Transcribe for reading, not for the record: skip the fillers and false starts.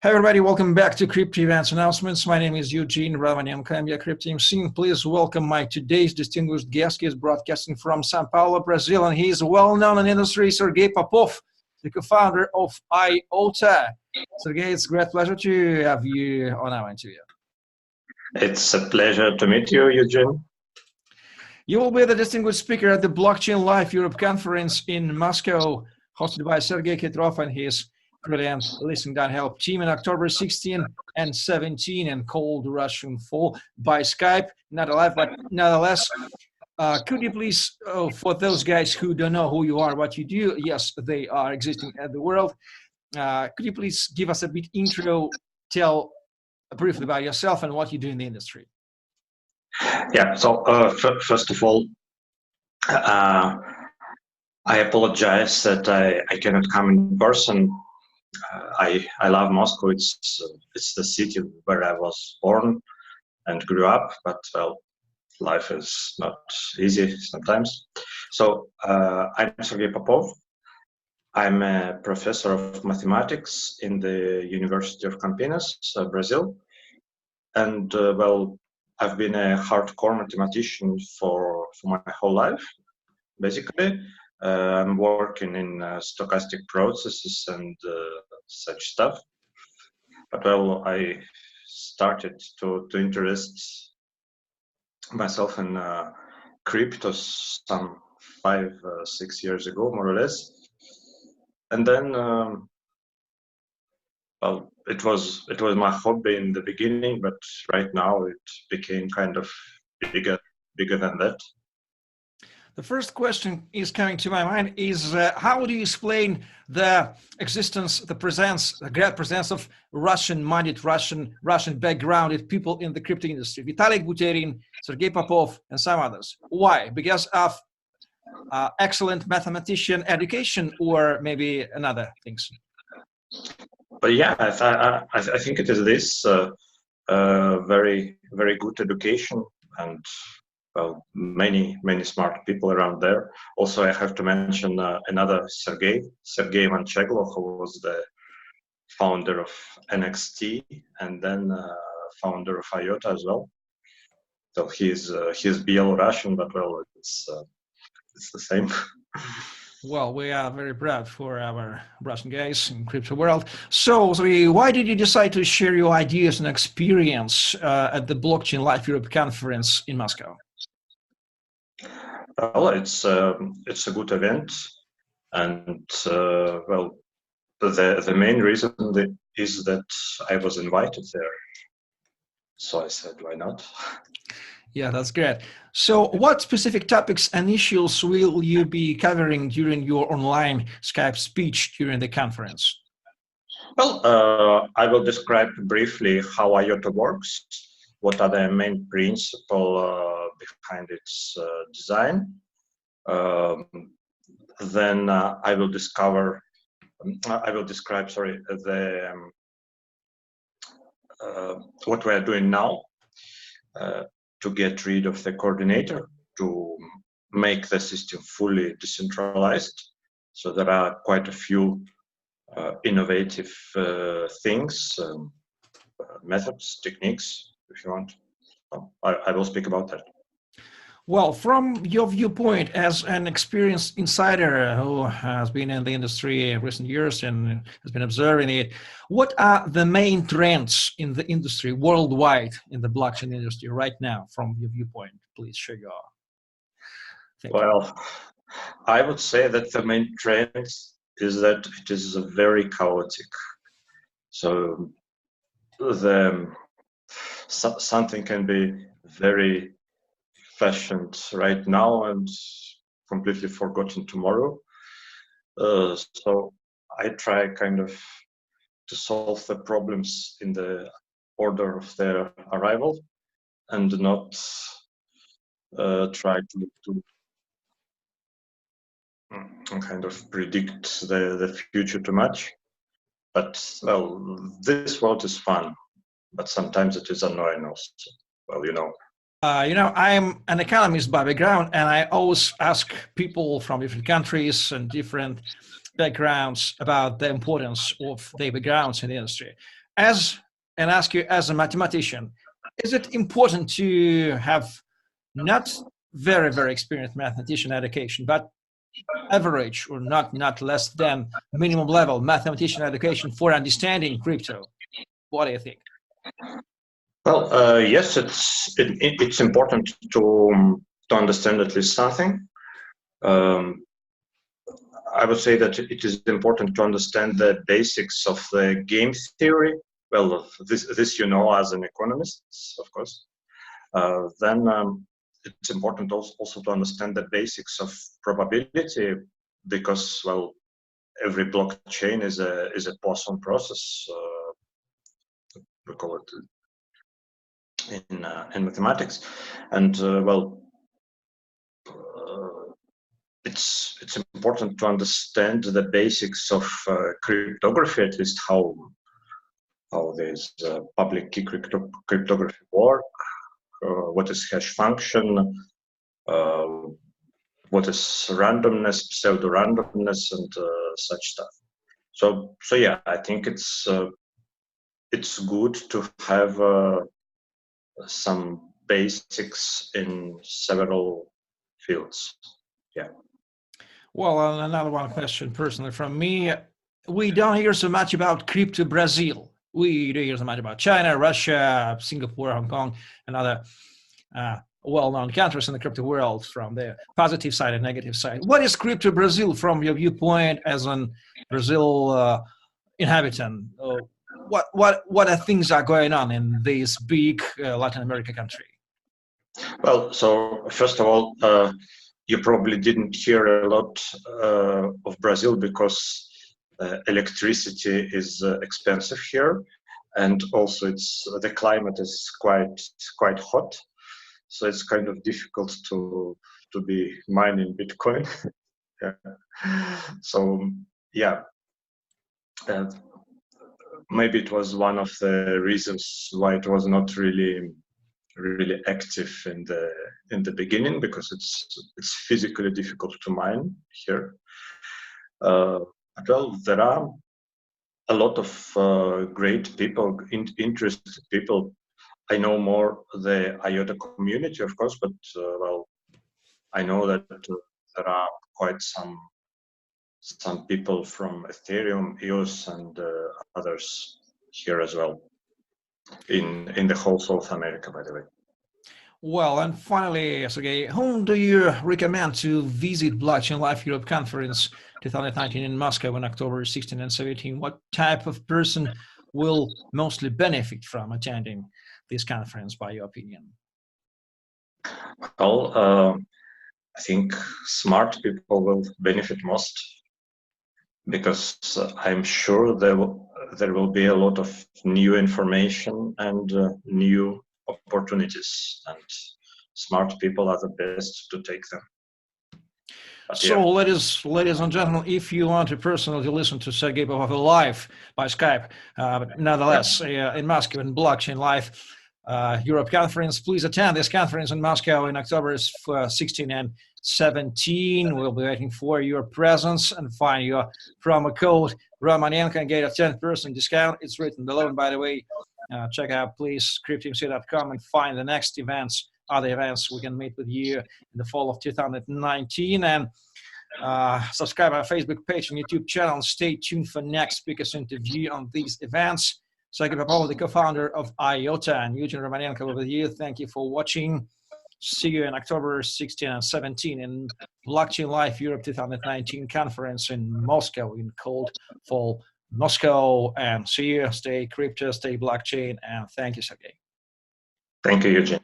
Hey everybody, welcome back to Crypto Events Announcements. My name is Eugene Ravanenko. I'm your Crypto MC. Please welcome my today's distinguished guest. He is broadcasting from Sao Paulo, Brazil, and he is well-known in industry, Serguei Popov, the co-founder of IOTA. Sergei, it's a great pleasure to have you on our interview. It's a pleasure to meet you, Eugene. You will be the distinguished speaker at the Blockchain Live Europe conference in Moscow, hosted by Sergei Petrov and his brilliant listening down help team in October 16 and 17, and called Russian Fall by Skype, not live, but nonetheless. Could you please, for those guys who don't know who you are, what you do, yes, they are existing at the world. Could you please give us a bit intro, tell briefly about yourself and what you do in the industry? Yeah, so first of all, I apologize that I cannot come in person. I love Moscow. It's the city where I was born and grew up, but well, life is not easy sometimes. So I'm Serguei Popov. I'm a professor of mathematics in the University of Campinas, Brazil, and well, I've been a hardcore mathematician for my whole life, basically. I'm working in stochastic processes and such stuff. But well, I started to interest myself in cryptos some 5-6 years ago, more or less. And then, well, it was my hobby in the beginning, but right now it became kind of bigger than that. The first question is coming to my mind is how do you explain the existence, the great presence of Russian-minded, Russian backgrounded people in the crypto industry? Vitalik Buterin, Sergei Popov, and some others. Why? Because of excellent mathematician education, or maybe another things? But yeah, I think it is this very good education and well, many smart people around there. Also, I have to mention another Sergei Mancheglov, who was the founder of NXT and then founder of IOTA as well. So he's Belarusian, but well, it's the same. Well, we are very proud for our Russian guys in crypto world. So, why did you decide to share your ideas and experience at the Blockchain Live Europe conference in Moscow? Well, it's a good event, and well, the main reason is that I was invited there. So I said, why not? Yeah, that's great. So what specific topics and issues will you be covering during your online Skype speech during the conference? Well, I will describe briefly how IOTA works, what are the main principles behind its design. Then I will describe what we are doing now to get rid of the coordinator, to make the system fully decentralized. So there are quite a few innovative things, methods, techniques, if you want. I will speak about that. Well, from your viewpoint as an experienced insider who has been in the industry in recent years and has been observing it, what are the main trends in the industry worldwide in the blockchain industry right now from your viewpoint? Please share your thinking. Well, I would say that the main trend is that it is very chaotic. So something can be very fashioned right now and completely forgotten tomorrow. So I try kind of to solve the problems in the order of their arrival and not try to kind of predict the future too much. But well, this world is fun, but sometimes it is annoying also. Well, you know. I'm an economist by background, and I always ask people from different countries and different backgrounds about the importance of their backgrounds in the industry. ask you as a mathematician, is it important to have not very experienced mathematician education, but average or not less than minimum level mathematician education for understanding crypto? What do you think? Well, yes, it's important to understand at least something. I would say that it is important to understand the basics of the game theory. Well, this you know as an economist, of course. Then it's important also to understand the basics of probability, because, well, every blockchain is a Poisson process. We call it in mathematics, and it's important to understand the basics of cryptography, at least how this public key cryptography work, what is hash function, what is randomness, pseudo-randomness, and such stuff. So yeah, I think it's good to have some basics in several fields. Yeah. Well, another one question personally from me. We don't hear so much about crypto Brazil. We do hear so much about China, Russia, Singapore, Hong Kong, and other well-known countries in the crypto world from the positive side and negative side. What is crypto Brazil from your viewpoint as an Brazil inhabitant? What things are going on in this big Latin America country? Well, so first of all, you probably didn't hear a lot of Brazil because electricity is expensive here, and also the climate is quite hot, so it's kind of difficult to be mining Bitcoin. Yeah. So yeah, maybe it was one of the reasons why it was not really active in the beginning, because it's physically difficult to mine here. Well, there are a lot of great people, interested people. I know more the IOTA community, of course, but well, I know that there are quite some people from Ethereum, EOS, and others here as well in the whole South America, by the way. Well, and finally, Sergei, whom do you recommend to visit Blockchain Life Europe Conference 2019 in Moscow in October 16 and 17? What type of person will mostly benefit from attending this conference, by your opinion? Well, I think smart people will benefit most, because I'm sure there will be a lot of new information and new opportunities, and smart people are the best to take them. But so, yeah. ladies and gentlemen, if you want to personally listen to Sergei Popov live by Skype, nonetheless, in Moscow in Blockchain Live Europe Conference, please attend this conference in Moscow in October 16 and 17. We'll be waiting for your presence, and find your promo code Romanenko and get a 10% discount. It's written below. And by the way, check out please cryptomc.com and find the next events, other events we can meet with you in the fall of 2019. And subscribe our Facebook page and YouTube channel. Stay tuned for next speaker's interview on these events. Sergei Popov, the co-founder of IOTA, and Eugene Romanenko with you. Thank you for watching. See you in October 16 and 17 in Blockchain Life Europe 2019 conference in Moscow, in cold fall Moscow. And see you. Stay crypto, stay blockchain, and thank you, Sergei. Thank you, Eugene.